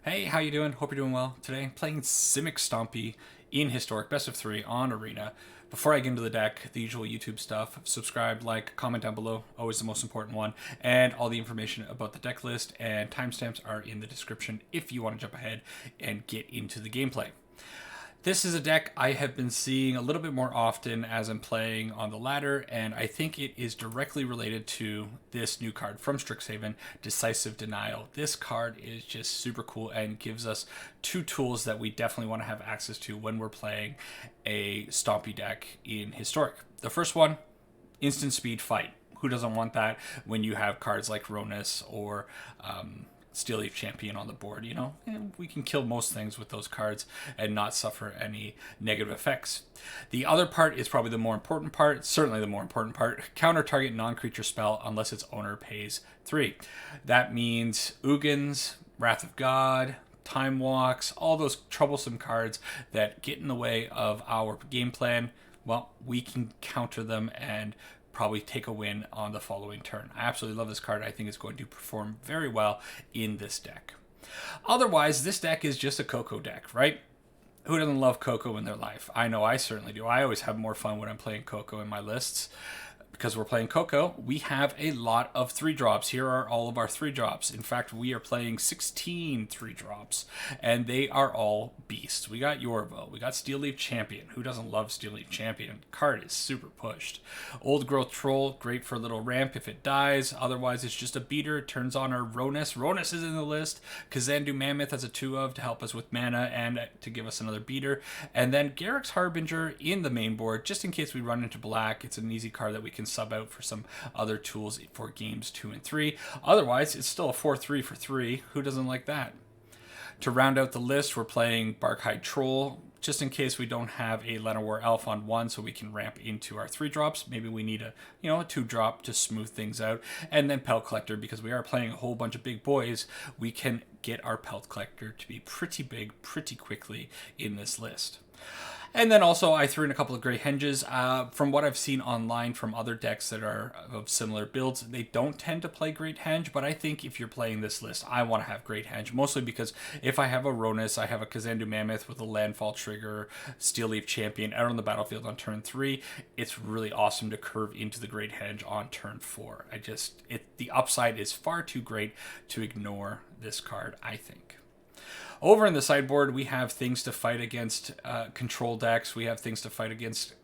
Hey, how you doing? Hope you're doing well. Today, playing Simic Stompy in Historic Best of 3 on Arena. Before I get into the deck, the usual YouTube stuff, subscribe, like, comment down below, always the most important one, and all the information about the deck list and timestamps are in the description if you want to jump ahead and get into the gameplay. This is a deck I have been seeing a little bit more often as I'm playing on the ladder, and I think it is directly related to this new card from Strixhaven, Decisive Denial. This card is just super cool and gives us two tools that we definitely want to have access to when we're playing a Stompy deck in Historic. The first one, instant speed fight. Who doesn't want that when you have cards like Ronus or Steel Leaf Champion on the board? You know, and we can kill most things with those cards and not suffer any negative effects. The other part is probably the more important part, certainly the more important part. Counter target non-creature spell unless its owner pays 3. That means Ugins, Wrath of God, Time Walks, all those troublesome cards that get in the way of our game plan. Well, we can counter them and probably take a win on the following turn. I absolutely love this card. I think it's going to perform very well in this deck. Otherwise, this deck is just a Coco deck, right? Who doesn't love Coco in their life? I know I certainly do. I always have more fun when I'm playing Coco in my lists. Because we're playing Coco, we have a lot of 3-drops. Here are all of our 3-drops. In fact, we are playing 16 3-drops, and they are all beasts. We got Yorvo, we got Steel Leaf Champion. Who doesn't love Steel Leaf Champion? Card is super pushed. Old Growth Troll, great for a little ramp if it dies. Otherwise, it's just a beater. It turns on our Ronus. Ronus is in the list. Kazandu Mammoth as a 2-of to help us with mana and to give us another beater. And then Garruk's Harbinger in the main board, just in case we run into black. It's an easy card that we can sub out for some other tools for games 2 and 3. Otherwise, it's still a 4-3 for 3. Who doesn't like that? To round out the list, we're playing Barkhide Troll, just in case we don't have a Llanowar Elf on 1, so we can ramp into our 3-drops. Maybe we need a 2-drop to smooth things out. And then Pelt Collector, because we are playing a whole bunch of big boys, we can get our Pelt Collector to be pretty big pretty quickly in this list. And then also I threw in a couple of Grey Henges. From what I've seen online from other decks that are of similar builds, they don't tend to play Great Henge, but I think if you're playing this list, I want to have Great Henge, mostly because if I have a Ronus, I have a Kazandu Mammoth with a landfall trigger, Steel Leaf Champion out on the battlefield on turn 3, it's really awesome to curve into the Great Henge on turn 4. The upside is far too great to ignore this card, I think. Over in the sideboard, we have things to fight against control decks. We have things to fight against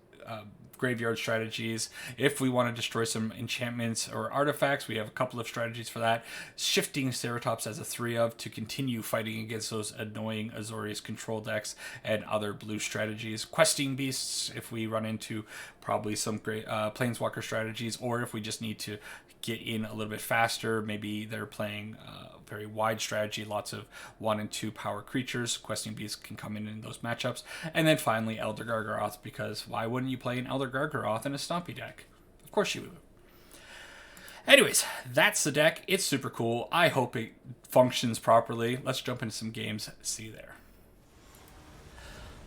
graveyard strategies. If we want to destroy some enchantments or artifacts, we have a couple of strategies for that. Shifting Ceratops as a 3-of to continue fighting against those annoying Azorius control decks and other blue strategies. Questing Beasts, if we run into probably some great Planeswalker strategies, or if we just need to get in a little bit faster. Maybe they're playing very wide strategy, lots of 1 and 2 power creatures. Questing Beasts can come in those matchups. And then finally, Elder Gargaroth, because why wouldn't you play an Elder Gargaroth in a Stompy deck? Of course you would. Anyways, that's the deck. It's super cool. I hope it functions properly. Let's jump into some games. See you there.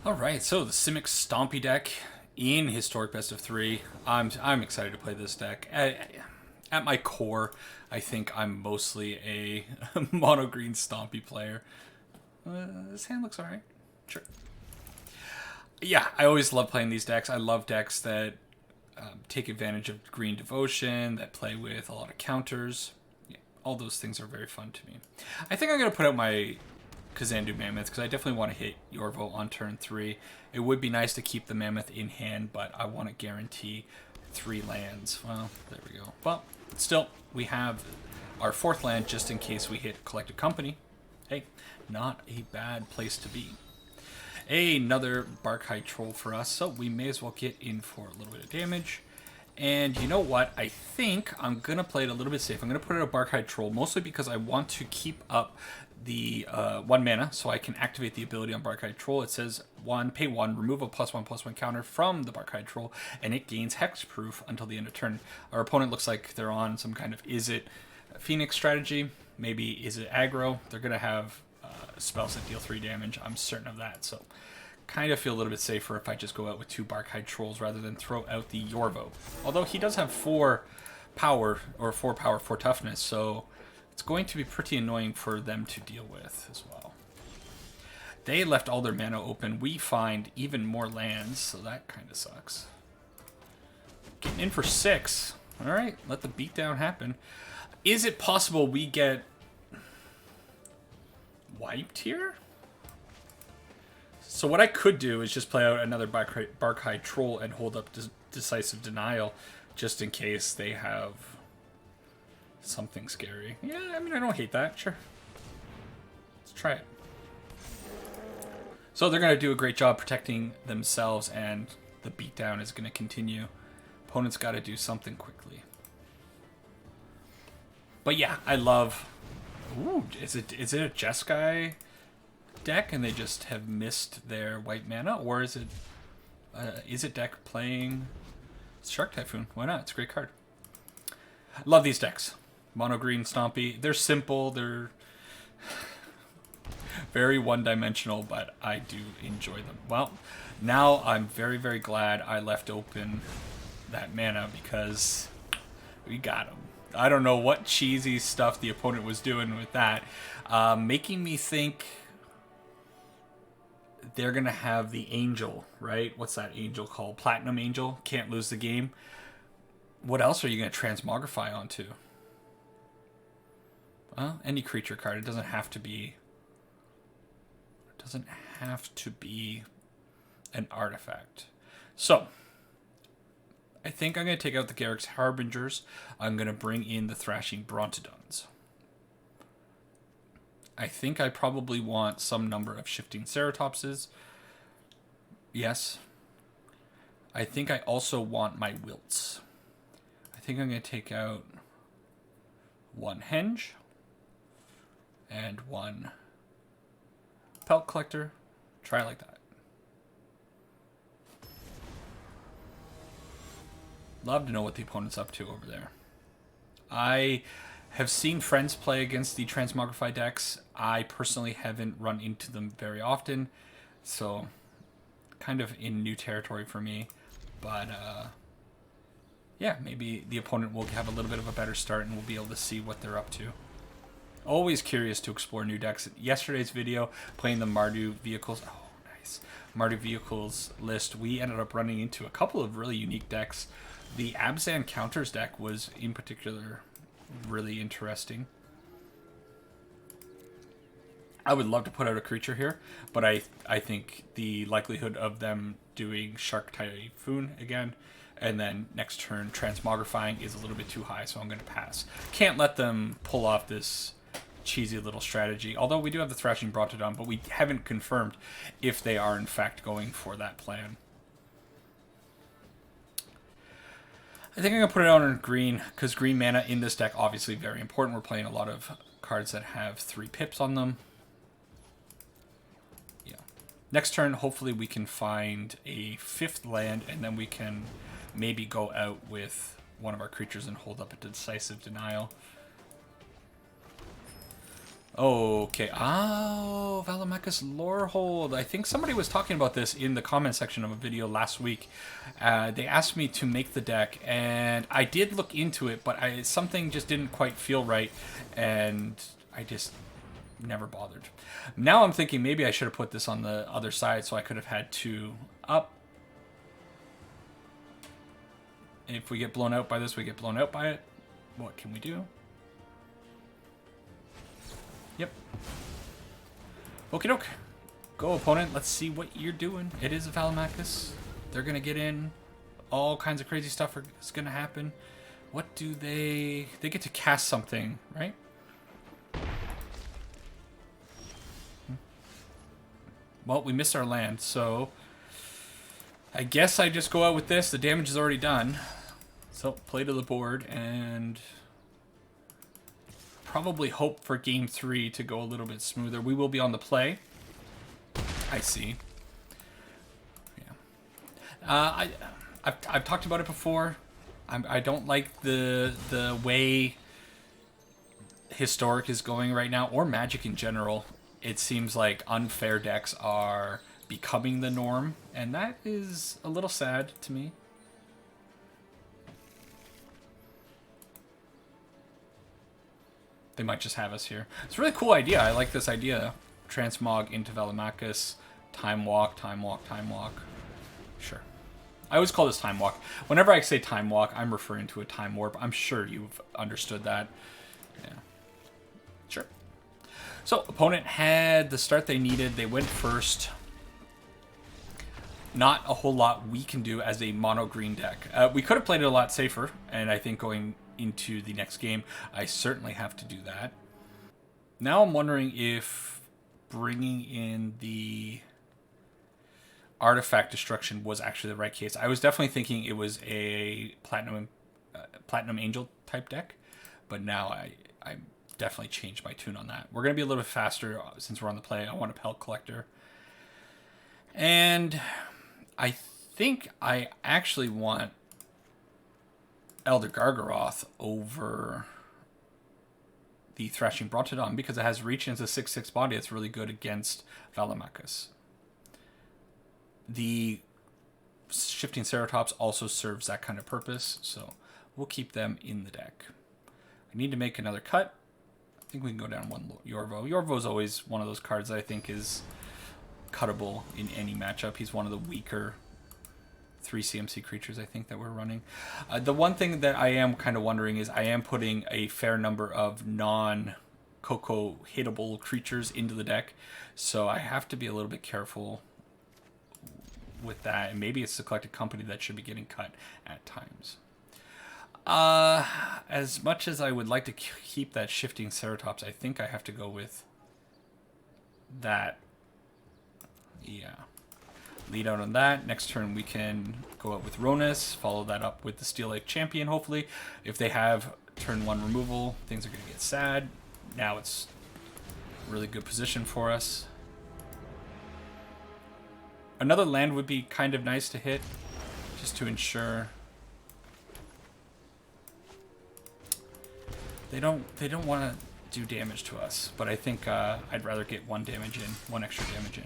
Alright, so the Simic Stompy deck in Historic Best of 3. I'm excited to play this deck. At my core, I think I'm mostly a mono-green Stompy player. This hand looks alright. Sure. Yeah, I always love playing these decks. I love decks that take advantage of green devotion, that play with a lot of counters. Yeah, all those things are very fun to me. I think I'm going to put out my Kazandu Mammoth, because I definitely want to hit Yorvo on turn 3. It would be nice to keep the Mammoth in hand, but I want to guarantee 3 lands. Well, there we go. Well, still, we have our 4th land just in case we hit Collective Company. Hey, not a bad place to be. Another Barkhide Troll for us, so we may as well get in for a little bit of damage. And you know what? I think I'm going to play it a little bit safe. I'm going to put out a Barkhide Troll, mostly because I want to keep up the 1 mana, so I can activate the ability on Barkhide Troll. It says pay 1, remove a +1/+1 counter from the Barkhide Troll, and it gains hexproof until the end of turn. Our opponent looks like they're on some kind of Izzet Phoenix strategy. Maybe Izzet aggro. They're going to have spells that deal 3 damage. I'm certain of that, so kind of feel a little bit safer if I just go out with 2 Barkhide Trolls rather than throw out the Yorvo. Although he does have 4 power, or 4 power, 4 toughness, so it's going to be pretty annoying for them to deal with as well. They left all their mana open. We find even more lands, so that kind of sucks. Getting in for 6. All right, let the beatdown happen. Is it possible we get wiped here? So what I could do is just play out another Barkhide Troll and hold up Decisive Denial, just in case they have something scary. Yeah, I mean, I don't hate that. Sure. Let's try it. So they're going to do a great job protecting themselves, and the beatdown is going to continue. Opponent's got to do something quickly. But yeah, I love... Ooh, is it a Jeskai deck and they just have missed their white mana? Or is it deck playing Shark Typhoon? Why not? It's a great card. Love these decks. Mono green Stompy. They're simple. They're very one-dimensional, but I do enjoy them. Well, now I'm very, very glad I left open that mana because we got them. I don't know what cheesy stuff the opponent was doing with that. Making me think they're going to have the Angel, right? What's that Angel called? Platinum Angel. Can't lose the game. What else are you going to transmogrify onto? Well, any creature card. It doesn't have to be... It doesn't have to be an artifact. So... I think I'm going to take out the Garruk's Harbingers. I'm going to bring in the Thrashing Brontodons. I think I probably want some number of Shifting Ceratopses. Yes. I think I also want my Wilts. I think I'm going to take out one Henge and one Pelt Collector. Try it like that. Love to know what the opponent's up to over there. I have seen friends play against the Transmogrify decks. I personally haven't run into them very often, so kind of in new territory for me. But yeah, maybe the opponent will have a little bit of a better start and we'll be able to see what they're up to. Always curious to explore new decks. Yesterday's video, playing the Mardu Vehicles. Oh, nice. Mardu Vehicles list. We ended up running into a couple of really unique decks. The Abzan Counters deck was, in particular, really interesting. I would love to put out a creature here, but I think the likelihood of them doing Shark Typhoon again, and then next turn transmogrifying is a little bit too high, so I'm going to pass. Can't let them pull off this cheesy little strategy, although we do have the Thrashing Brontodon, but we haven't confirmed if they are in fact going for that plan. I think I'm going to put it on green, because green mana in this deck obviously very important. We're playing a lot of cards that have 3 pips on them. Yeah. Next turn, hopefully we can find a 5th land, and then we can maybe go out with one of our creatures and hold up a Decisive Denial. Okay. Oh, Velomachus Lorehold. I think somebody was talking about this in the comment section of a video last week. They asked me to make the deck, and I did look into it, but something just didn't quite feel right, and I just never bothered. Now I'm thinking maybe I should have put this on the other side so I could have had 2 up. If we get blown out by this, we get blown out by it. What can we do? Yep. Okie doke. Go, opponent. Let's see what you're doing. It is a Velomachus. They're going to get in. All kinds of crazy stuff is going to happen. What do they... They get to cast something, right? Well, we missed our land, so... I guess I just go out with this. The damage is already done. So, play to the board, and... probably hope for game 3 to go a little bit smoother. We will be on the play. I see. Yeah. I've talked about it before. I don't like the way Historic is going right now, or Magic in general. It seems like unfair decks are becoming the norm, and that is a little sad to me. They might just have us here. It's a really cool idea. I like this idea. Transmog into Velomachus. Time walk, time walk, time walk. Sure. I always call this time walk. Whenever I say time walk, I'm referring to a time warp. I'm sure you've understood that. Yeah. Sure. So, opponent had the start they needed. They went first. Not a whole lot we can do as a mono green deck. We could have played it a lot safer, and I think going into the next game, I certainly have to do that. Now I'm wondering if bringing in the artifact destruction was actually the right case. I was definitely thinking it was a platinum angel type deck, but now I definitely changed my tune on that. We're going to be a little bit faster since we're on the play. I want a Pelt Collector. And I think I actually want Elder Gargaroth over the Thrashing Brontodon because it has reach into 6/6 body. It's really good against Velomachus. The Shifting Ceratops also serves that kind of purpose, so we'll keep them in the deck. I need to make another cut. I think we can go down one Yorvo. Yorvo's always one of those cards that I think is cuttable in any matchup. He's one of the weaker 3 CMC creatures I think that we're running. The one thing that I am kind of wondering is I am putting a fair number of non-Coco hittable creatures into the deck, so I have to be a little bit careful with that, and maybe it's the Collected Company that should be getting cut at times. As much as I would like to keep that Shifting Ceratops, I think I have to go with that. Yeah. Lead out on that. Next turn we can go out with Ronus, follow that up with the Steel Lake Champion, hopefully. If they have turn 1 removal, things are going to get sad. Now it's a really good position for us. Another land would be kind of nice to hit, just to ensure they don't want to do damage to us. But I think I'd rather get one extra damage in.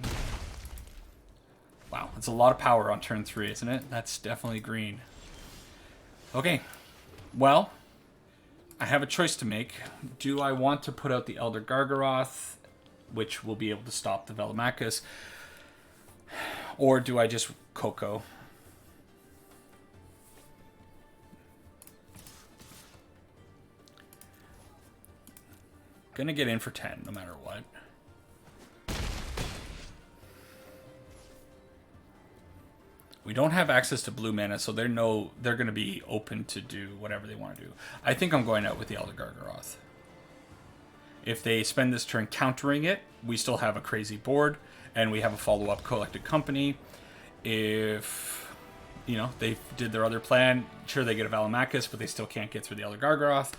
Wow, that's a lot of power on turn 3, isn't it? That's definitely green. Okay, well, I have a choice to make. Do I want to put out the Elder Gargaroth, which will be able to stop the Velomachus, or do I just Coco? Gonna get in for 10 no matter what. We don't have access to blue mana, so they're going to be open to do whatever they want to do. I think I'm going out with the Elder Gargaroth. If they spend this turn countering it, we still have a crazy board, and we have a follow-up Collected Company. If, you know, they did their other plan, sure, they get a Velomachus, but they still can't get through the Elder Gargaroth.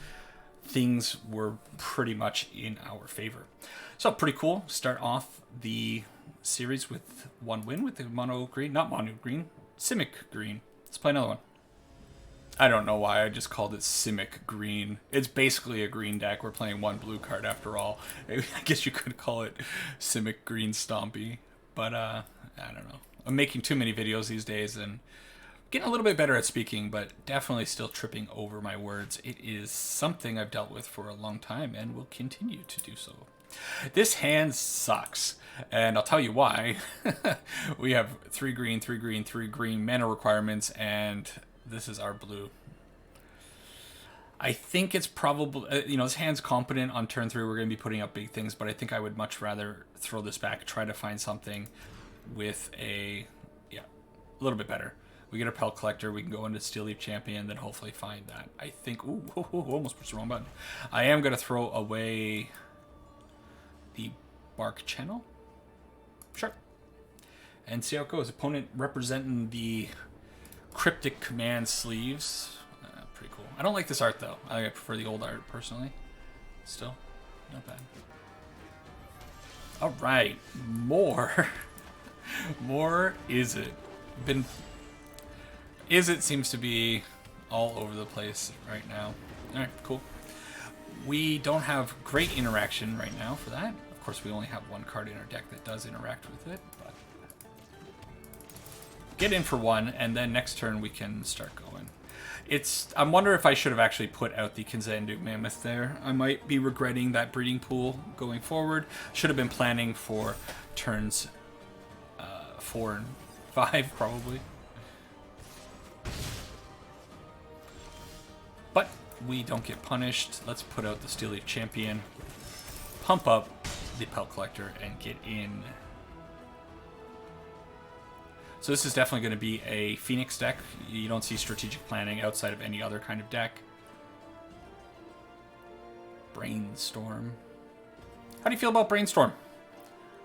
Things were pretty much in our favor. So, pretty cool. Start off the series with one win with the mono green, not mono green, Simic green. Let's play another one. I don't know why I just called it Simic green. It's basically a green deck. We're playing one blue card after all. I guess you could call it Simic green Stompy, but I don't know. I'm making too many videos these days and getting a little bit better at speaking, but definitely still tripping over my words. It is something I've dealt with for a long time and will continue to do so. This hand sucks, and I'll tell you why. We have 3 green, 3 green, 3 green mana requirements, and this is our blue. I think it's probably, you know, this hand's competent on turn 3. We're going to be putting up big things, but I think I would much rather throw this back, try to find something with a little bit better. We get a Pelt Collector, we can go into Steel Leaf Champion, then hopefully find that. I think, almost pushed the wrong button. I am going to throw away the Bark Channel. Sure. And see how it goes. Opponent representing the Cryptic Command sleeves. Pretty cool. I don't like this art, though. I prefer the old art, personally. Still, not bad. All right. More Izzet. Izzet seems to be all over the place right now. All right, cool. We don't have great interaction right now for that. Of course, we only have one card in our deck that does interact with it. But get in for one, and then next turn we can start going. I'm wondering if I should have actually put out the Kinzandu Mammoth there. I might be regretting that breeding pool going forward. Should have been planning for turns 4 and 5, probably. But we don't get punished. Let's put out the Steel Leaf Champion, pump up the Pelt Collector, and get in. So this is definitely going to be a Phoenix deck. You don't see strategic planning outside of any other kind of deck. Brainstorm. How do you feel about Brainstorm?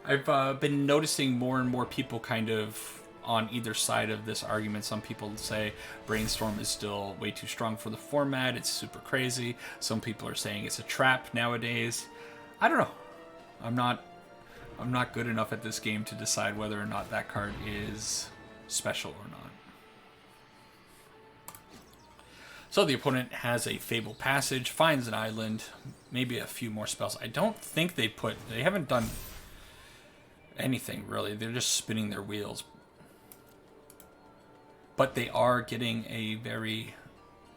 I've been noticing more and more people kind of on either side of this argument. Some people say Brainstorm is still way too strong for the format. It's super crazy. Some people are saying it's a trap nowadays. I don't know. I'm not good enough at this game to decide whether or not that card is special or not. So the opponent has a Fable Passage, finds an island, maybe a few more spells. I don't think they haven't done anything really. They're just spinning their wheels. But they are getting a very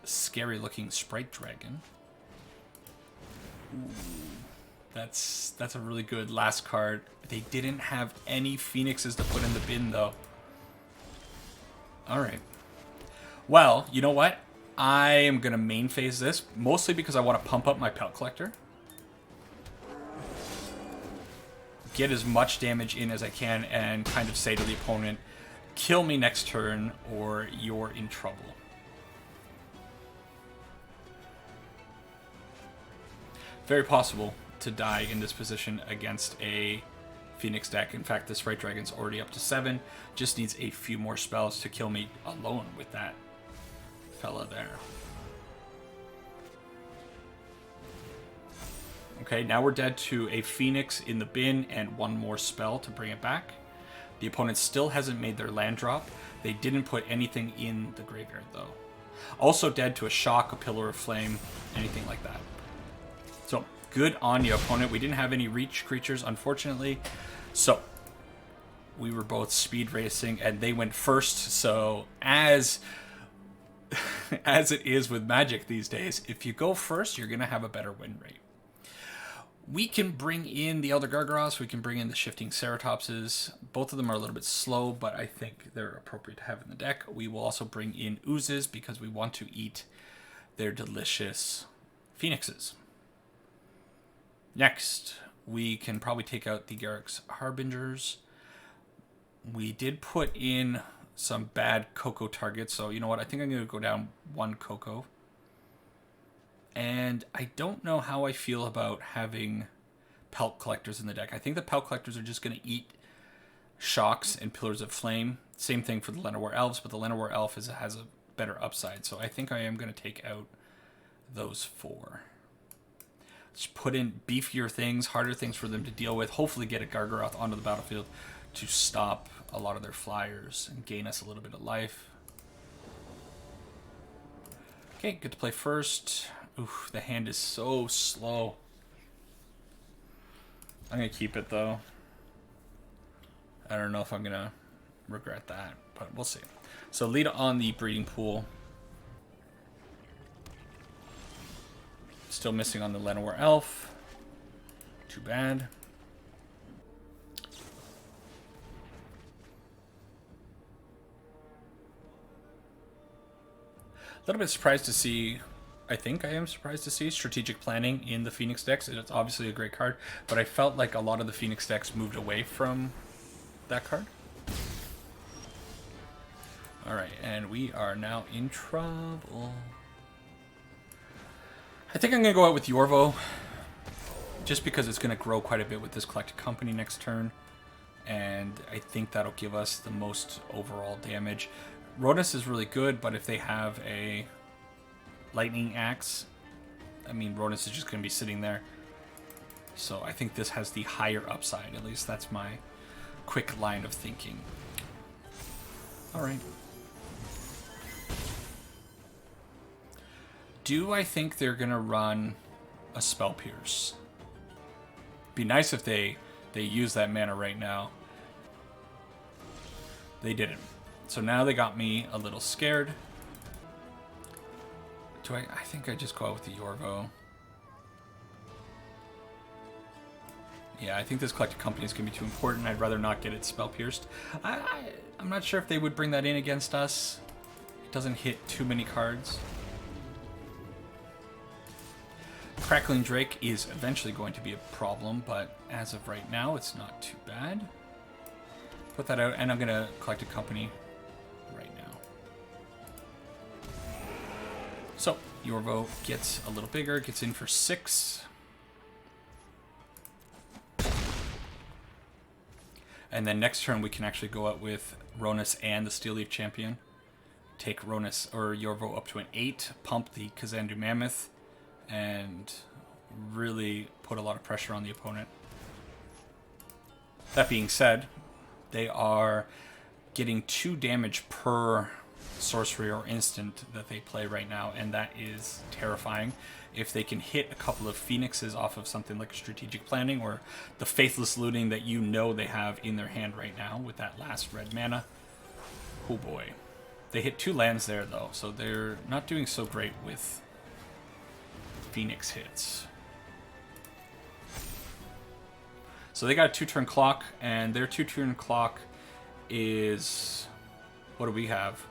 scary looking Sprite Dragon. Ooh. That's a really good last card. They didn't have any Phoenixes to put in the bin, though. Alright. Well, you know what? I am going to main phase this, mostly because I want to pump up my Pelt Collector. Get as much damage in as I can and kind of say to the opponent, kill me next turn or you're in trouble. Very possible to die in this position against a Phoenix deck. In fact, the Sprite Dragon's already up to 7. Just needs a few more spells to kill me alone with that fella there. Okay, now we're dead to a Phoenix in the bin and one more spell to bring it back. The opponent still hasn't made their land drop. They didn't put anything in the graveyard, though. Also dead to a Shock, a Pillar of Flame, anything like that. So, good on you, opponent. We didn't have any reach creatures, unfortunately. So, we were both speed racing, and they went first. So, as it is with Magic these days, if you go first, you're going to have a better win rate. We can bring in the Elder Gargaroths. We can bring in the Shifting Ceratopses. Both of them are a little bit slow, but I think they're appropriate to have in the deck. We will also bring in Oozes because we want to eat their delicious Phoenixes. Next, we can probably take out the Garruk's Harbingers. We did put in some bad Coco targets, so you know what? I think I'm going to go down 1 Coco. And I don't know how I feel about having Pelt Collectors in the deck. I think the Pelt Collectors are just going to eat Shocks and Pillars of Flame. Same thing for the Llanowar Elves, but the Llanowar Elf has a better upside. So I think I am going to take out those 4. Just put in beefier things, harder things for them to deal with. Hopefully get a Gargaroth onto the battlefield to stop a lot of their flyers and gain us a little bit of life. Okay, good to play first. Oof, the hand is so slow. I'm going to keep it, though. I don't know if I'm going to regret that, but we'll see. So lead on the breeding pool. Still missing on the Llanowar Elf. Too bad. A little bit surprised to see, I think I am surprised to see Strategic Planning in the Phoenix decks. It's obviously a great card, but I felt like a lot of the Phoenix decks moved away from that card. Alright, and we are now in trouble. I think I'm going to go out with Yorvo, just because it's going to grow quite a bit with this Collected Company next turn, and I think that'll give us the most overall damage. Rodus is really good, but if they have a Lightning Axe, I mean, Rodus is just going to be sitting there. So I think this has the higher upside. At least that's my quick line of thinking. Alright. Do I think they're going to run a Spell Pierce? Be nice if they use that mana right now. They didn't. So now they got me a little scared. I think I just go out with the Yorvo. Yeah, I think this Collected Company is going to be too important. I'd rather not get it spell pierced. I'm not sure if they would bring that in against us. It doesn't hit too many cards. Crackling Drake is eventually going to be a problem, but as of right now, it's not too bad. Put that out, and I'm going to Collect a Company right now. So, Yorvo gets a little bigger, gets in for 6. And then next turn, we can actually go out with Ronus and the Steel Leaf Champion. Take Ronus or Yorvo up to an 8, pump the Kazandu Mammoth, and really put a lot of pressure on the opponent. That being said, they are getting 2 damage per sorcery or instant that they play right now, and that is terrifying. If they can hit a couple of Phoenixes off of something like Strategic Planning or the Faithless Looting that you know they have in their hand right now with that last red mana, oh boy. They hit 2 lands there though, so they're not doing so great with Phoenix hits. So they got a 2-turn clock, and their 2-turn clock is... what do we have?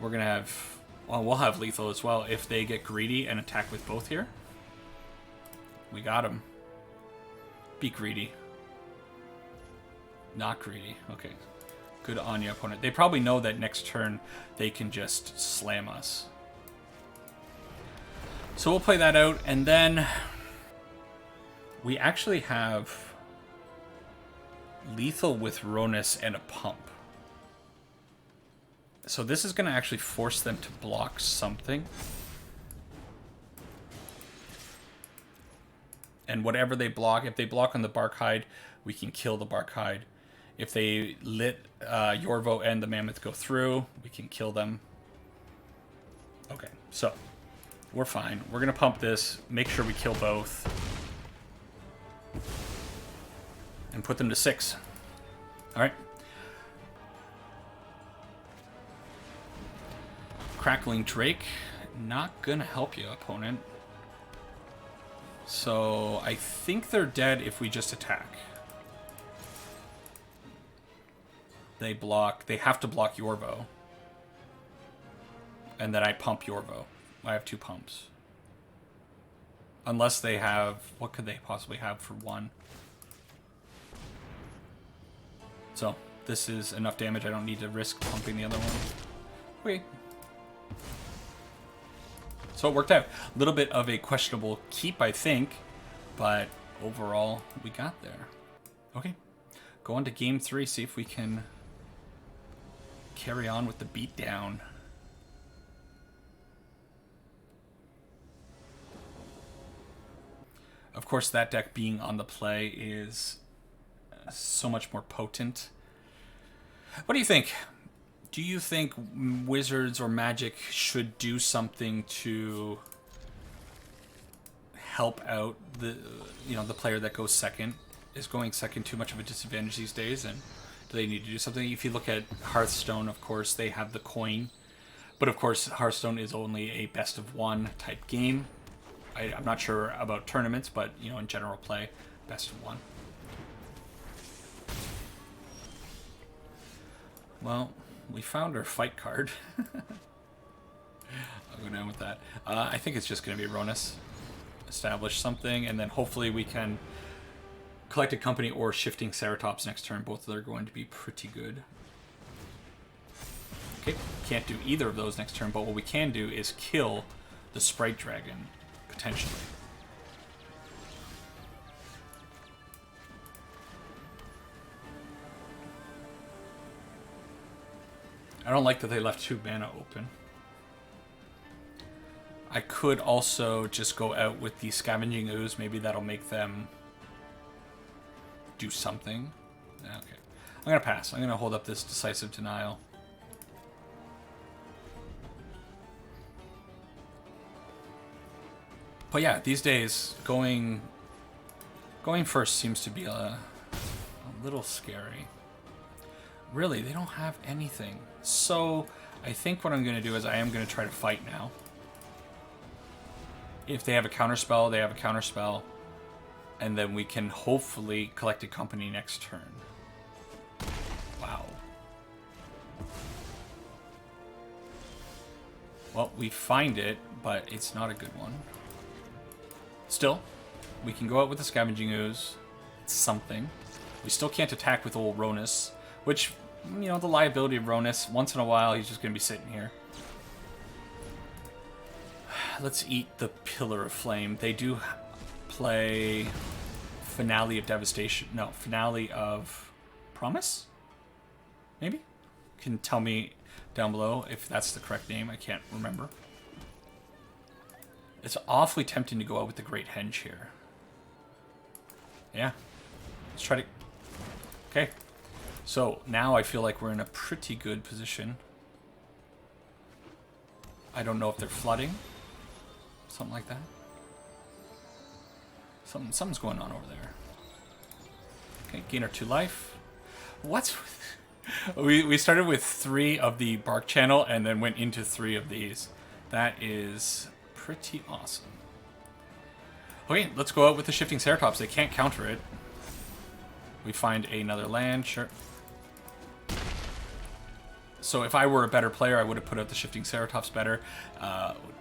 We're going to have... well, we'll have lethal as well if they get greedy and attack with both here. We got them. Be greedy. Not greedy. Okay. Good on you, opponent. They probably know that next turn they can just slam us. So we'll play that out, and then we actually have lethal with Ronus and a pump. So this is going to actually force them to block something. And whatever they block, if they block on the Barkhide, we can kill the Barkhide. If they let Yorvo and the Mammoth go through, we can kill them. Okay, so we're fine. We're going to pump this, make sure we kill both, and put them to 6. All right. Crackling Drake, not gonna help you, opponent. So I think they're dead if we just attack. They block. They have to block Yorvo, and then I pump Yorvo. I have 2 pumps. Unless they have... what could they possibly have for 1? So, this is enough damage. I don't need to risk pumping the other one. Okay. So it worked out. A little bit of a questionable keep, I think. But overall, we got there. Okay. Go on to game 3. See if we can carry on with the beatdown. Of course, that deck being on the play is so much more potent. What do you think? Do you think Wizards or Magic should do something to help out the player that goes second? Is going second too much of a disadvantage these days, and do they need to do something? If you look at Hearthstone, of course, they have the coin, but of course Hearthstone is only a best of 1 type game. I'm not sure about tournaments, but in general play, best of 1. Well, we found our fight card. I'll go down with that. I think it's just going to be Ronus. Establish something, and then hopefully we can collect a company or shifting Ceratops next turn. Both of them are going to be pretty good. Okay, can't do either of those next turn, but what we can do is kill the Sprite Dragon, potentially. I don't like that they left 2 mana open. I could also just go out with the Scavenging Ooze. Maybe that'll make them do something. Okay. I'm going to pass. I'm going to hold up this Decisive Denial. But yeah, these days, going first seems to be a little scary. Really, they don't have anything. So I think what I'm going to do is I am going to try to fight now. If they have a counterspell, they have a counterspell. And then we can hopefully collect a company next turn. Wow. Well, we find it, but it's not a good one. Still, we can go out with the Scavenging Ooze. It's something. We still can't attack with old Ronus, which, you know, the liability of Ronus, once in a while, he's just going to be sitting here. Let's eat the Pillar of Flame. They do play Finale of Devastation. No, Finale of Promise? Maybe? Can tell me down below if that's the correct name. I can't remember. It's awfully tempting to go out with the Great Henge here. Yeah. Let's try to... Okay. So, now I feel like we're in a pretty good position. I don't know if they're flooding. Something like that. Something's going on over there. Okay, gain our 2 life. What's... we started with 3 of the Bark Channel and then went into 3 of these. That is pretty awesome. Okay, let's go out with the Shifting Ceratops. They can't counter it. We find another land, sure. So if I were a better player, I would have put out the Shifting Ceratops better,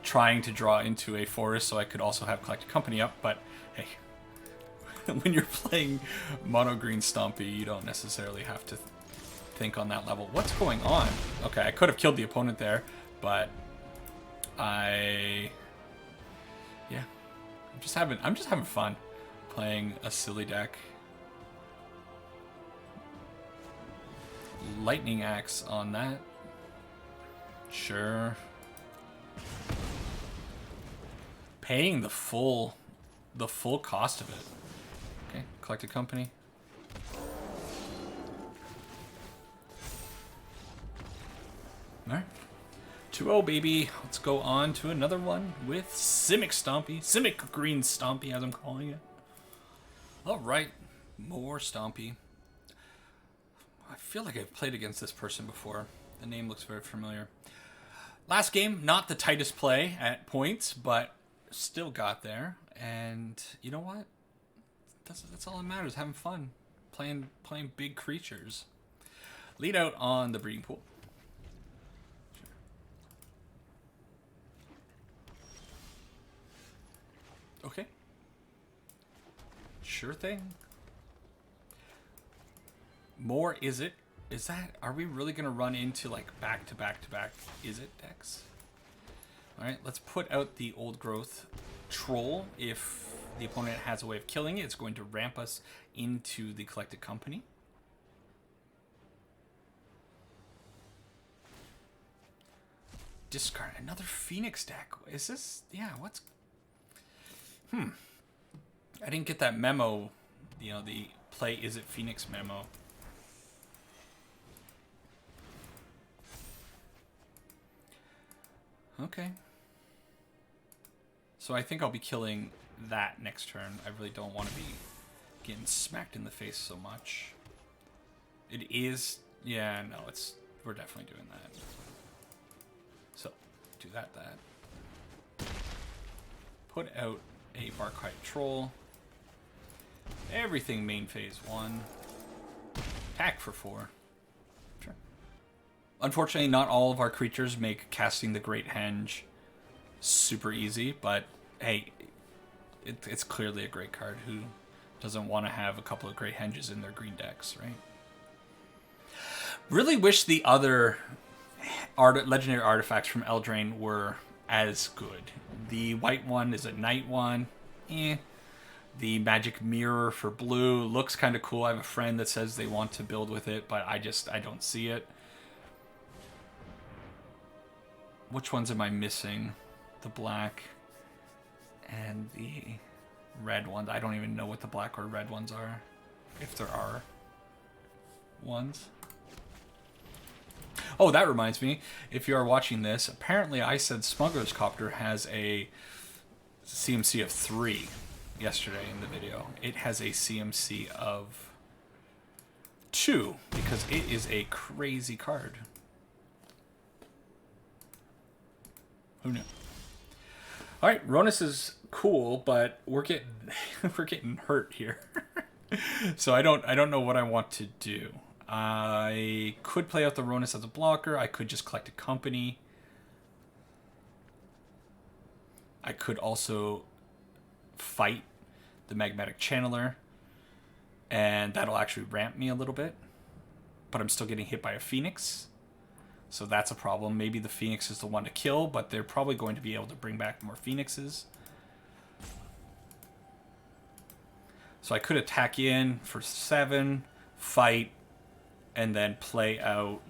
trying to draw into a forest so I could also have Collected Company up, but hey, when you're playing Mono Green Stompy, you don't necessarily have to think on that level. What's going on? Okay, I could have killed the opponent there, but yeah, I'm just having fun playing a silly deck. Lightning Axe on that. Sure. Paying the full cost of it. Okay, Collected Company. Alright. 2-0, baby. Let's go on to another one with Simic Stompy. Simic Green Stompy, as I'm calling it. Alright. More Stompy. I feel like I've played against this person before. The name looks very familiar. Last game, not the tightest play at points, but still got there. And you know what? That's all that matters. Having fun. Playing big creatures. Lead out on the Breeding Pool. Okay. Sure thing. More Izzet. Is that... Are we really going to run into, like, back-to-back-to-back Izzet decks? Alright, let's put out the Old Growth Troll. If the opponent has a way of killing it, it's going to ramp us into the Collected Company. Discard another Phoenix deck. Is this... Yeah, what's... I didn't get that memo. You know, the play Izzet Phoenix memo. Okay. So I think I'll be killing that next turn. I really don't want to be getting smacked in the face so much. It is... Yeah, no, it's... We're definitely doing that. So, do that. Put out a Barkhide Troll. Everything main phase 1. Attack for 4. Sure. Unfortunately, not all of our creatures make casting the Great Henge super easy, but hey, it's clearly a great card. Who doesn't want to have a couple of Great Henges in their green decks, right? Really wish the other legendary artifacts from Eldraine were as good. The white one is a night one. The Magic Mirror for blue looks kind of cool. I have a friend that says they want to build with it, but I don't see it. Which ones am I missing? The black and the red ones. I don't even know what the black or red ones are, if there are ones. Oh, that reminds me. If you are watching this, apparently I said Smuggler's Copter has a CMC of 3 yesterday in the video. It has a CMC of 2, because it is a crazy card. Who knew? All right, Ronus is cool, but we're getting we're getting hurt here. So I don't know what I want to do. I could play out the Ronus as a blocker. I could just collect a company. I could also fight the Magmatic Channeler, and that'll actually ramp me a little bit. But I'm still getting hit by a Phoenix. So that's a problem. Maybe the Phoenix is the one to kill, but they're probably going to be able to bring back more Phoenixes. So I could attack in for 7, fight, and then play out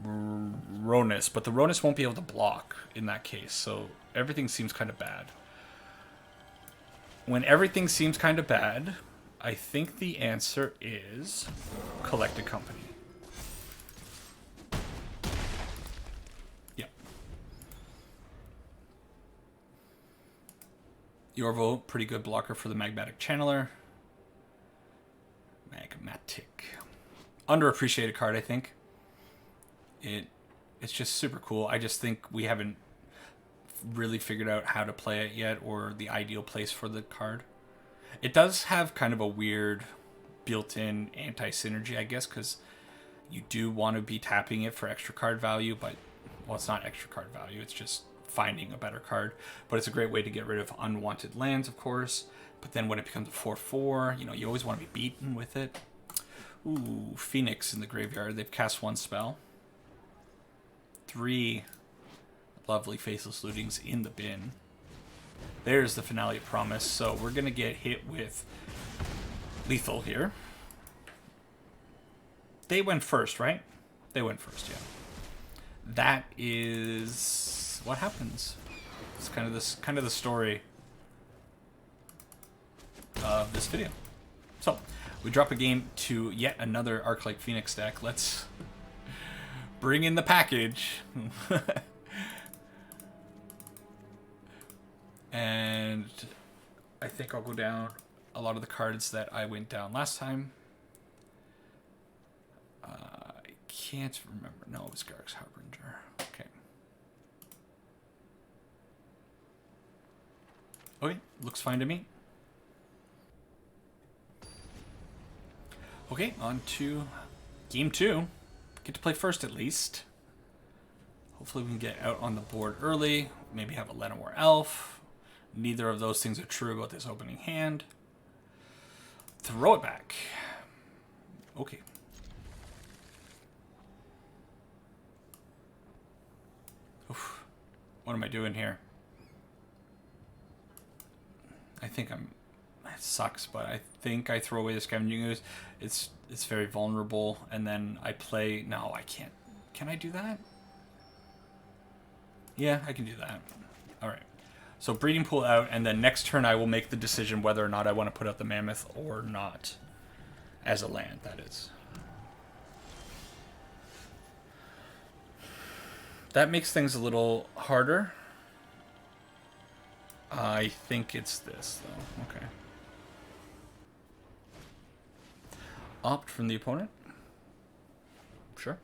Ronus. But the Ronus won't be able to block in that case, so everything seems kind of bad. When everything seems kind of bad, I think the answer is collect a company. Yorvo, pretty good blocker for the Magmatic Channeler. Magmatic. Underappreciated card, I think. It's just super cool. I just think we haven't really figured out how to play it yet, or the ideal place for the card. It does have kind of a weird built-in anti-synergy, I guess, because you do want to be tapping it for extra card value, but, well, it's not extra card value, it's just finding a better card. But it's a great way to get rid of unwanted lands, of course. But then when it becomes a 4/4, you know, you always want to be beaten with it. Ooh, Phoenix in the graveyard. They've cast 1 spell. 3 lovely Faceless Lootings in the bin. There's the Finale of Promise. So we're going to get hit with lethal here. They went first, right? They went first, yeah. That is what happens. It's kind of the story of this video. So we drop a game to yet another Arclight Phoenix deck. Let's bring in the package. And I think I'll go down a lot of the cards that I went down last time. I can't remember. No, it was Garrick's Harbinger. Okay. Okay, looks fine to me. Okay, on to game 2. Get to play first at least. Hopefully we can get out on the board early. Maybe have a Llanowar Elf. Neither of those things are true about this opening hand. Throw it back. Okay. Oof. What am I doing here? I think it sucks, but I think I throw away the Scavenging Ooze. It's very vulnerable, and then I play. No, I can't. Can I do that? Yeah, I can do that. All right. So Breeding Pool out, and then next turn I will make the decision whether or not I want to put out the Mammoth or not, as a land, that is. That makes things a little harder. I think it's this, though. Okay. Opt from the opponent. Sure.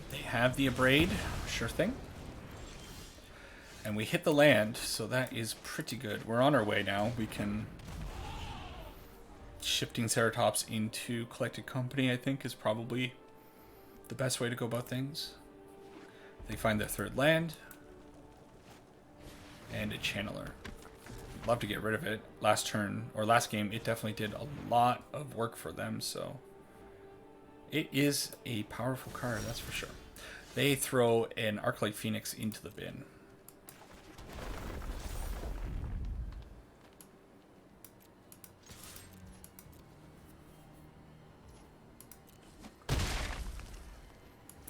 They have the Abrade. Sure thing. And we hit the land, so that is pretty good. We're on our way now. We can... Shifting Ceratops into Collected Company, I think, is probably the best way to go about things. They find their 3rd land. And a Channeler. Love to get rid of it. Last turn, or last game, it definitely did a lot of work for them, so... It is a powerful card, that's for sure. They throw an Arclight Phoenix into the bin.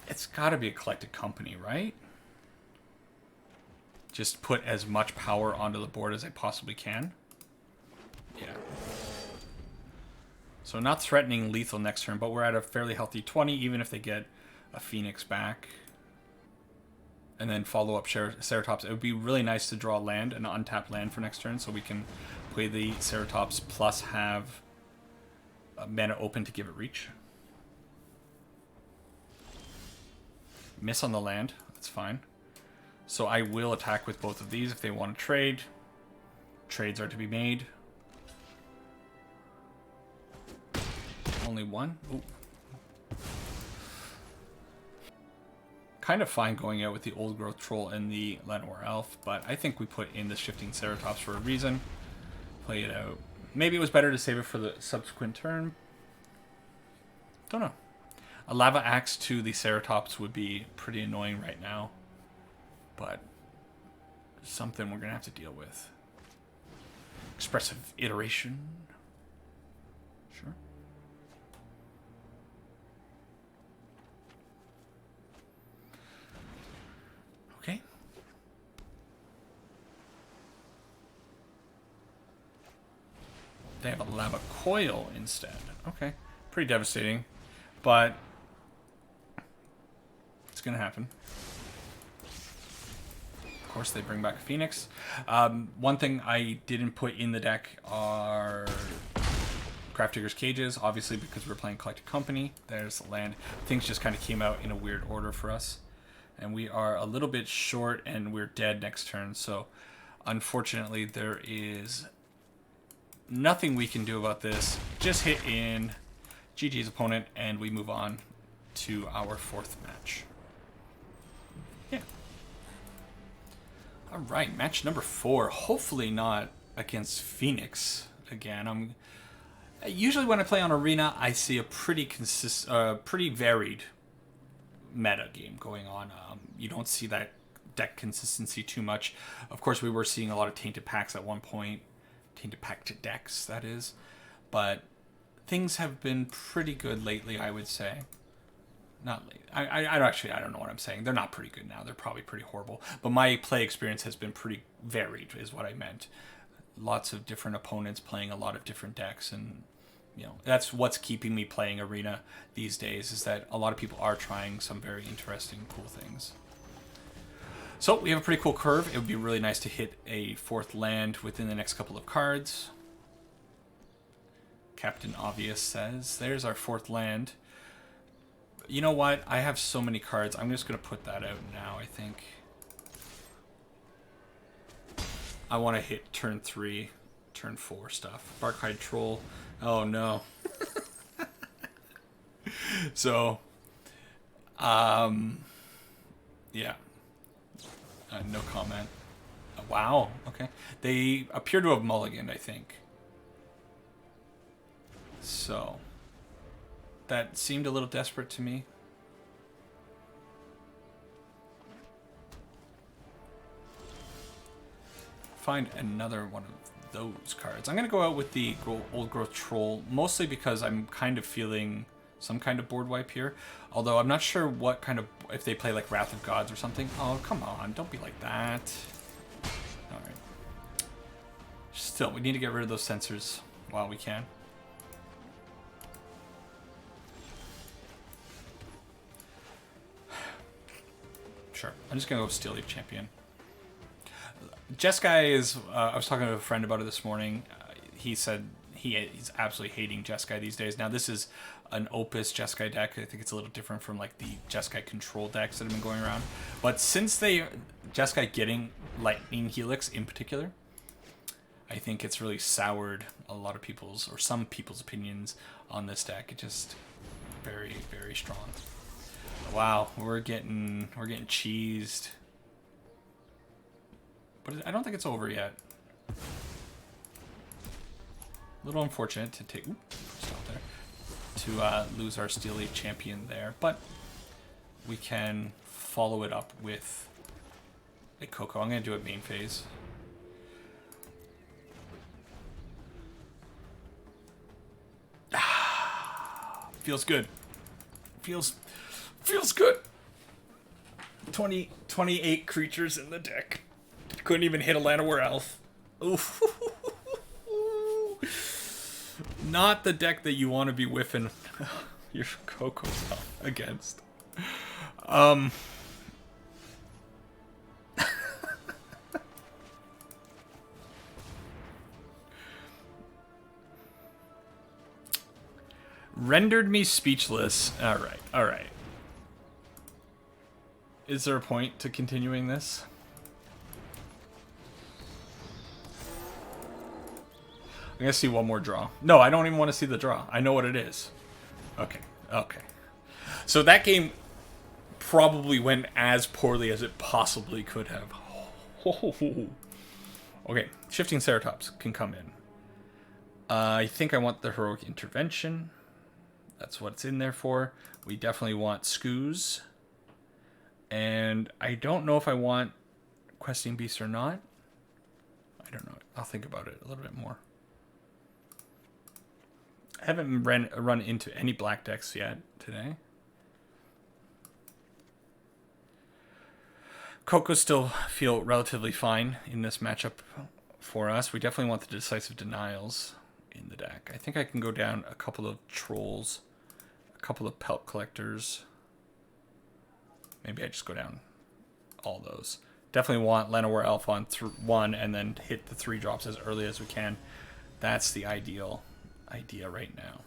It's got to be a Collected Company, right? Just put as much power onto the board as I possibly can. Yeah. So not threatening lethal next turn, but we're at a fairly healthy 20, even if they get a Phoenix back. and then follow up Ceratops. It would be really nice to draw land, an untapped land for next turn, so we can play the Ceratops plus have mana open to give it reach. Miss on the land, that's fine. So I will attack with both of these if they want to trade. Trades are to be made. Only one? Ooh. Kind of fine going out with the Old Growth Troll and the Llanowar Elf, but I think we put in the Shifting Ceratops for a reason. Play it out. Maybe it was better to save it for the subsequent turn. Don't know. A Lava Axe to the Ceratops would be pretty annoying right now, but something we're going to have to deal with. Expressive Iteration. Sure. Okay. They have a Lava Coil instead. Okay. Pretty devastating, but it's going to happen. Of course, they bring back Phoenix. One thing I didn't put in the deck are Grafdigger's Cages, obviously because we're playing Collected Company. There's the land. Things just kind of came out in a weird order for us. And we are a little bit short and we're dead next turn. So, unfortunately, there is nothing we can do about this. Just hit in GG's opponent and we move on to our fourth match. Yeah. All right, match number 4. Hopefully not against Phoenix again. Usually when I play on Arena, I see a pretty varied meta game going on. You don't see that deck consistency too much. Of course, we were seeing a lot of Tainted Packs at one point. Tainted Packed decks, that is. But things have been pretty good lately, I would say. Not late. I don't know what I'm saying. They're not pretty good now. They're probably pretty horrible. But my play experience has been pretty varied, is what I meant. Lots of different opponents playing a lot of different decks, and you know that's what's keeping me playing Arena these days. Is that a lot of people are trying some very interesting, cool things. So we have a pretty cool curve. It would be really nice to hit a 4th land within the next couple of cards. Captain Obvious says, "There's our 4th land." You know what? I have so many cards. I'm just going to put that out now, I think. I want to hit turn 3, turn 4 stuff. Barkhide Troll. Oh, no. So, yeah. No comment. Wow. Okay. They appear to have mulliganed, I think. So... that seemed a little desperate to me. Find another one of those cards. I'm going to go out with the Old Growth Troll, mostly because I'm kind of feeling some kind of board wipe here. Although I'm not sure what kind of... if they play like Wrath of Gods or something. Oh, come on. Don't be like that. Alright. Still, we need to get rid of those sensors while we can. Sure. I'm just going to go Steel Leaf Champion. Jeskai is... I was talking to a friend about it this morning. He said he's absolutely hating Jeskai these days. Now, this is an Opus Jeskai deck. I think it's a little different from like the Jeskai control decks that have been going around. But since Jeskai getting Lightning Helix in particular, I think it's really soured a lot of people's, or some people's opinions on this deck. It's just very, very strong. Wow, we're getting cheesed. But I don't think it's over yet. A little unfortunate to take... stop there. To lose our Steel Leaf Champion there. But we can follow it up with a Coco. I'm going to do it main phase. Feels good. Feels good. 28 creatures in the deck. Couldn't even hit a Llanowar Elf. Oof. Not the deck that you want to be whiffing your Coco against. Rendered me speechless. Alright, alright. Is there a point to continuing this? I'm gonna see one more draw. No, I don't even want to see the draw. I know what it is. Okay, okay. So that game probably went as poorly as it possibly could have. Okay, Shifting Ceratops can come in. I think I want the Heroic Intervention. That's what it's in there for. We definitely want Skoos. And I don't know if I want Questing Beast or not. I don't know. I'll think about it a little bit more. I haven't run into any black decks yet today. Coco still feel relatively fine in this matchup for us. We definitely want the Decisive Denials in the deck. I think I can go down a couple of Trolls, a couple of Pelt Collectors. Maybe I just go down all those. Definitely want Llanowar Elf on 1 and then hit the 3 drops as early as we can. That's the ideal idea right now.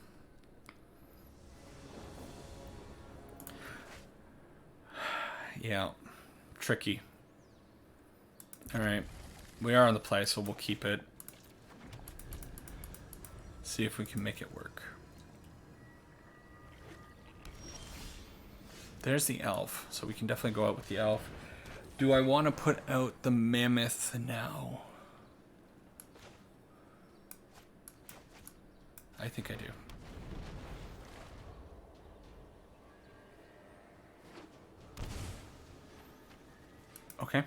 Yeah, tricky. Alright, we are on the play, so we'll keep it. See if we can make it work. There's the elf, so we can definitely go out with the elf. Do I want to put out the mammoth now? I think I do. Okay.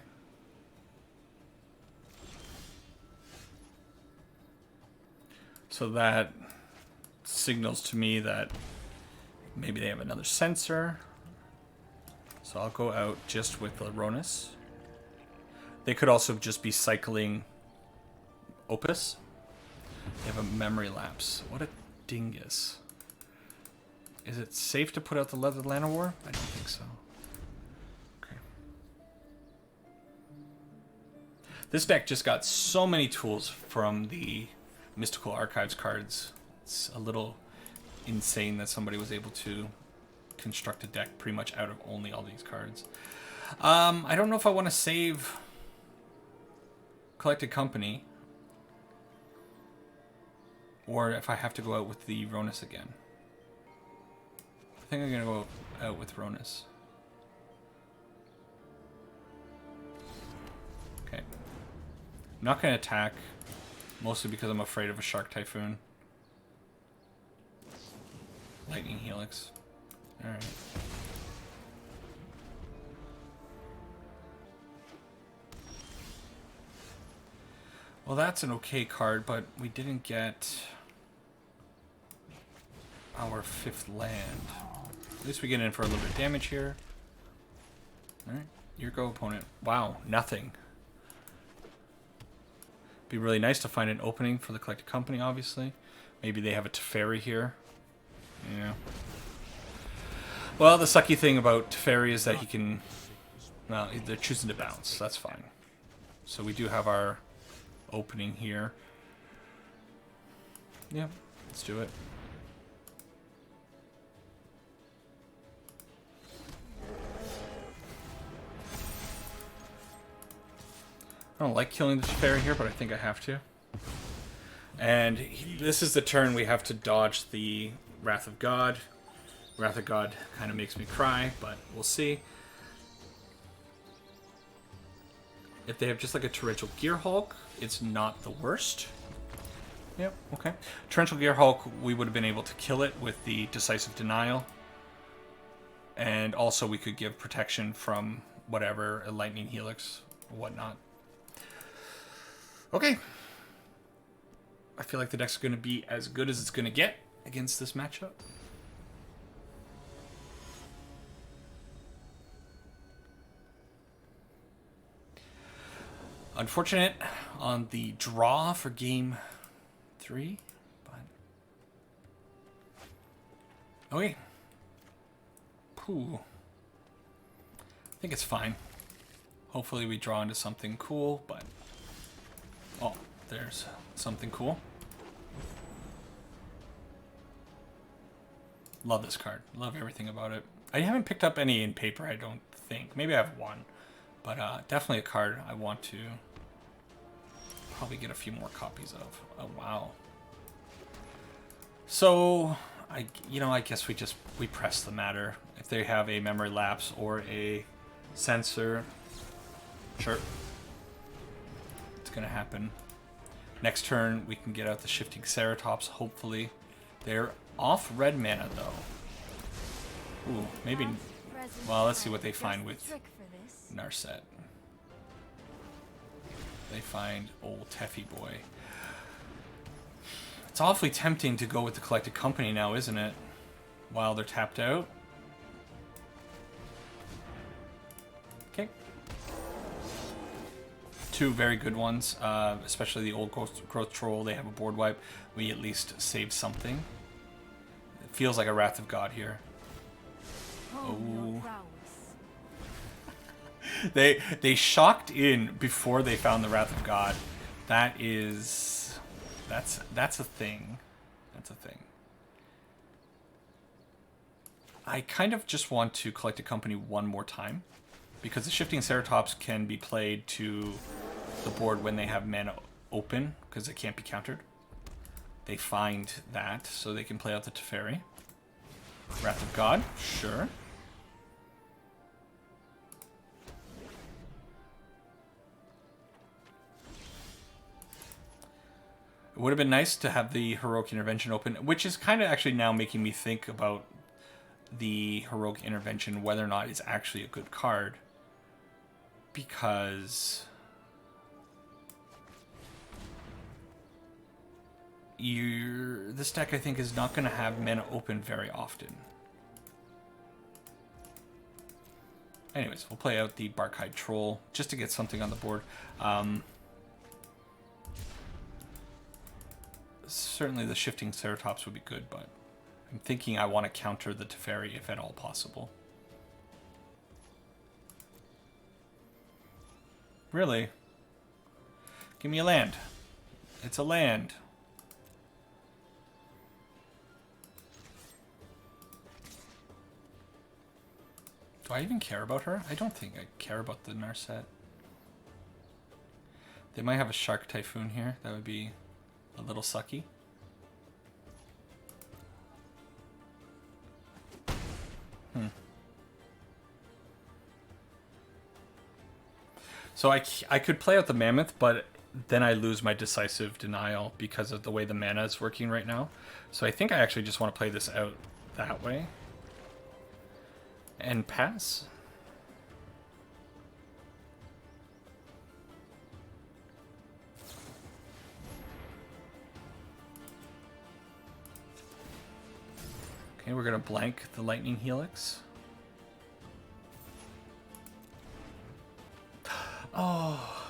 So that signals to me that maybe they have another sensor. So I'll go out just with the Ronus. They could also just be cycling Opus. They have a memory lapse. What a dingus. Is it safe to put out the Leather Llanowar? I don't think so. Okay. This deck just got so many tools from the Mystical Archives cards. It's a little insane that somebody was able to construct a deck pretty much out of only all these cards. I don't know if I want to save Collected Company or if I have to go out with the Ronus again. I think I'm going to go out with Ronus. Okay. I'm not going to attack, mostly because I'm afraid of a Shark Typhoon. Lightning Helix. Alright. Well, that's an okay card, but we didn't get our 5th land. At least we get in for a little bit of damage here. Alright, your go, opponent. Wow, nothing. Be really nice to find an opening for the Collected Company, obviously. Maybe they have a Teferi here. Yeah. Well, the sucky thing about Teferi is that he can... Well, they're choosing to bounce. That's fine. So we do have our opening here. Yeah, let's do it. I don't like killing the Teferi here, but I think I have to. And this is the turn we have to dodge the Wrath of God. Wrath of God kind of makes me cry, but we'll see. If they have just like a Torrential Gearhulk, it's not the worst. Yep, okay. Torrential Gearhulk, we would have been able to kill it with the Decisive Denial. And also we could give protection from whatever, a Lightning Helix or whatnot. Okay. I feel like the deck's going to be as good as it's going to get against this matchup. Unfortunate on the draw for game 3, but okay. Pooh. I think it's fine. Hopefully we draw into something cool, but oh, there's something cool. Love this card. Love everything about it. I haven't picked up any in paper, I don't think. Maybe I have one. But definitely a card I want to probably get a few more copies of. Oh, wow. So, I guess we press the matter. If they have a memory lapse or a sensor, sure. It's going to happen. Next turn, we can get out the Shifting Ceratops, hopefully. They're off red mana, though. Ooh, maybe... Well, let's see what they find with Narset. They find old Teffy Boy. It's awfully tempting to go with the Collected Company now, isn't it? While they're tapped out. Okay. Two very good ones, especially the old growth Troll. They have a board wipe. We at least saved something. It feels like a Wrath of God here. Oh. They shocked in before they found the Wrath of God. That's a thing. That's a thing. I kind of just want to collect a company one more time, because the Shifting Ceratops can be played to the board when they have mana open, because it can't be countered. They find that, so they can play out the Teferi. Wrath of God, sure. It would have been nice to have the Heroic Intervention open, which is kind of actually now making me think about the Heroic Intervention, whether or not it's actually a good card. Because this deck, I think, is not going to have mana open very often. Anyways, we'll play out the Barkhide Troll just to get something on the board. Certainly the Shifting Ceratops would be good, but I'm thinking I want to counter the Teferi if at all possible. Really? Give me a land. It's a land. Do I even care about her? I don't think I care about the Narset. They might have a Shark Typhoon here. That would be a little sucky. So I could play out the Mammoth, but then I lose my Decisive Denial because of the way the mana is working right now. So I think I actually just want to play this out that way. And pass. Okay, we're going to blank the Lightning Helix. Oh.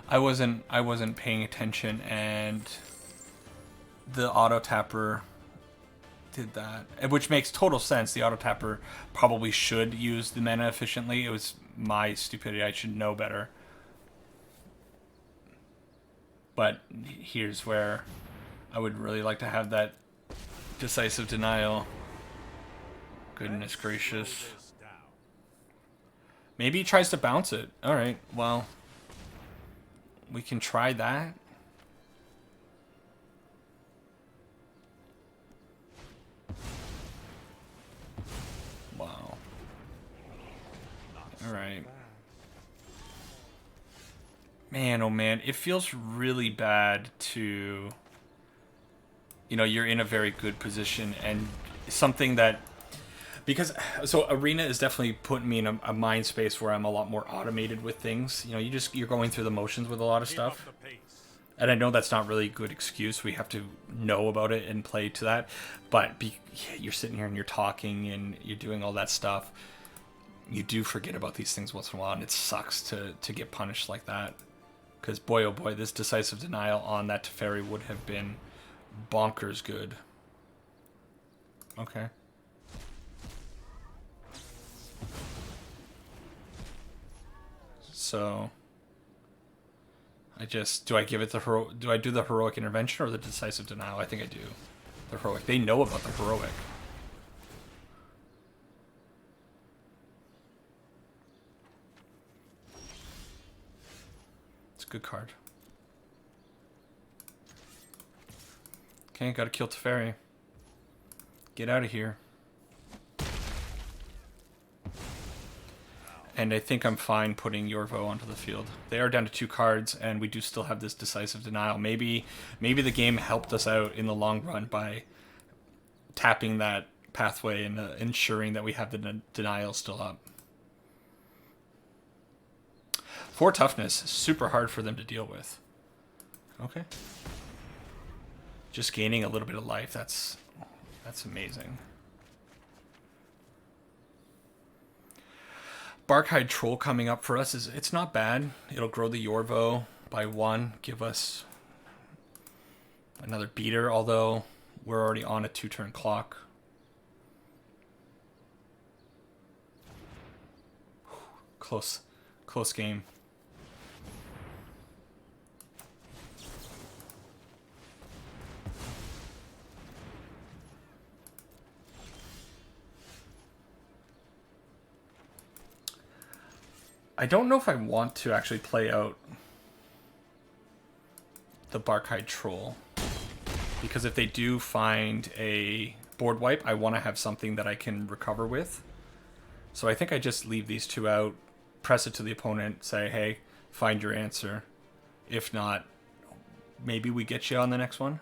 I wasn't paying attention, and the auto tapper did that, which makes total sense. The auto tapper probably should use the mana efficiently. It was my stupidity. I should know better. But here's where I would really like to have that Decisive Denial. Goodness gracious. Maybe he tries to bounce it. Alright, well, we can try that. Wow. Alright. Man, oh man, it feels really bad to... You know, you're in a very good position, and something that... Because, so Arena is definitely putting me in a mind space where I'm a lot more automated with things. You know, you're going through the motions with a lot of stuff. And I know that's not really a good excuse. We have to know about it and play to that. But you're sitting here and you're talking and you're doing all that stuff. You do forget about these things once in a while, and it sucks to get punished like that. Because boy, oh boy, this Decisive Denial on that Teferi would have been bonkers good. Okay. So do I give it the do I do the Heroic Intervention or the Decisive Denial? I think I do The heroic. They know about the heroic. It's a good card. Okay, gotta kill Teferi. Get out of here. And I think I'm fine putting Yorvo onto the field. They are down to 2 cards, and we do still have this Decisive Denial. Maybe the game helped us out in the long run by tapping that pathway and ensuring that we have the Denial still up. 4 toughness, super hard for them to deal with. Okay. Just gaining a little bit of life, that's amazing. Barkhide Troll coming up for us it's not bad. It'll grow the Yorvo by 1, give us another beater, although we're already on a 2-turn clock. Close game. I don't know if I want to actually play out the Barkhide Troll, because if they do find a board wipe, I want to have something that I can recover with. So I think I just leave these 2 out, press it to the opponent, say, hey, find your answer. If not, maybe we get you on the next one.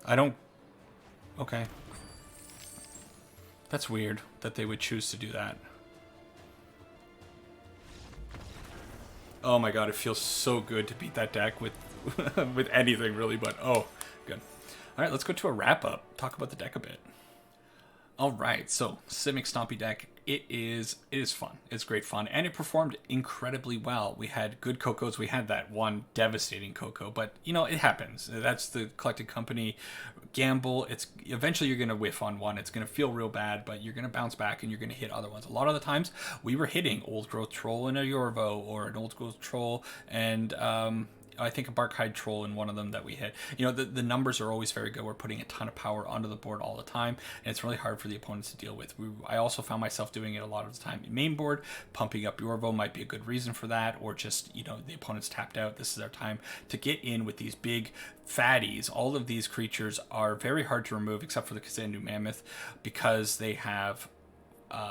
I don't... Okay. That's weird that they would choose to do that. Oh my god, it feels so good to beat that deck with with anything really, but oh, good. All right, let's go to a wrap-up. Talk about the deck a bit. All right, so Simic Stompy deck, it is fun. It's great fun, and it performed incredibly well. We had good Cocos. We had that one devastating Coco, but you know, it happens. That's the collected company gamble. It's eventually you're gonna whiff on one. It's gonna feel real bad, but you're gonna bounce back and you're gonna hit other ones. A lot of the times we were hitting Old Growth Troll and a Yorvo, or an Old Growth Troll and I think a Barkhide Troll in one of them that we hit. You know, the numbers are always very good. We're putting a ton of power onto the board all the time, and it's really hard for the opponents to deal with. I also found myself doing it a lot of the time in main board. Pumping up Yorvo might be a good reason for that, or just, you know, the opponent's tapped out. This is our time to get in with these big fatties. All of these creatures are very hard to remove, except for the Kazandu Mammoth, because they have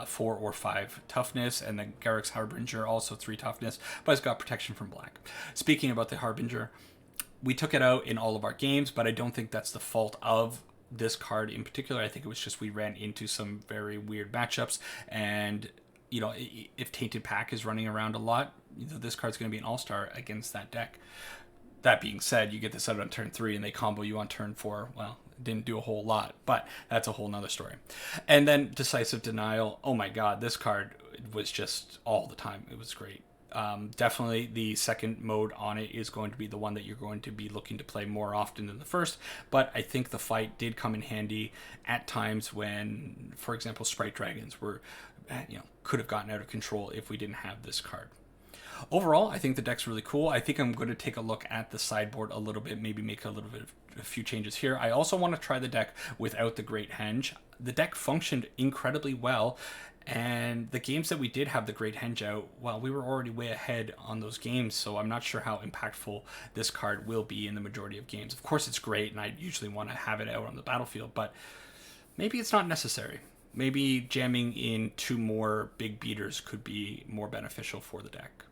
4 or 5 toughness, and the Garruk's Harbinger also 3 toughness, but it's got protection from black. Speaking about the Harbinger, we took it out in all of our games, but I don't think that's the fault of this card in particular. I think it was just we ran into some very weird matchups, and you know, if Tainted Pack is running around a lot, you know, this card's going to be an all-star against that deck. That being said, you get this out on turn 3 and they combo you on turn 4. Well, didn't do a whole lot, but that's a whole nother story. And then Decisive Denial. Oh my god, this card was just all the time. It was great. Definitely the second mode on it is going to be the one that you're going to be looking to play more often than the first, but I think the fight did come in handy at times when, for example, Sprite Dragons were, you know, could have gotten out of control if we didn't have this card. Overall, I think the deck's really cool. I think I'm going to take a look at the sideboard a little bit, maybe make a little bit of a few changes here. I also want to try the deck without the Great Henge. The deck functioned incredibly well, and the games that we did have the Great Henge out, well, we were already way ahead on those games, so I'm not sure how impactful this card will be in the majority of games. Of course, it's great, and I usually want to have it out on the battlefield, but maybe it's not necessary. Maybe jamming in 2 more big beaters could be more beneficial for the deck.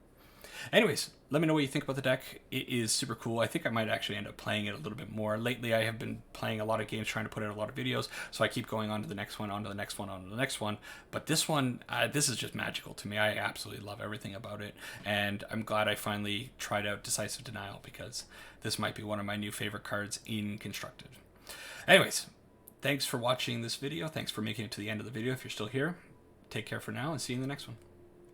Anyways, let me know what you think about the deck. It is super cool. I think I might actually end up playing it a little bit more. Lately, I have been playing a lot of games, trying to put out a lot of videos, so I keep going on to the next one, on to the next one, on to the next one. But this one, this is just magical to me. I absolutely love everything about it, and I'm glad I finally tried out Decisive Denial, because this might be one of my new favorite cards in Constructed. Anyways, thanks for watching this video. Thanks for making it to the end of the video if you're still here. Take care for now, and see you in the next one.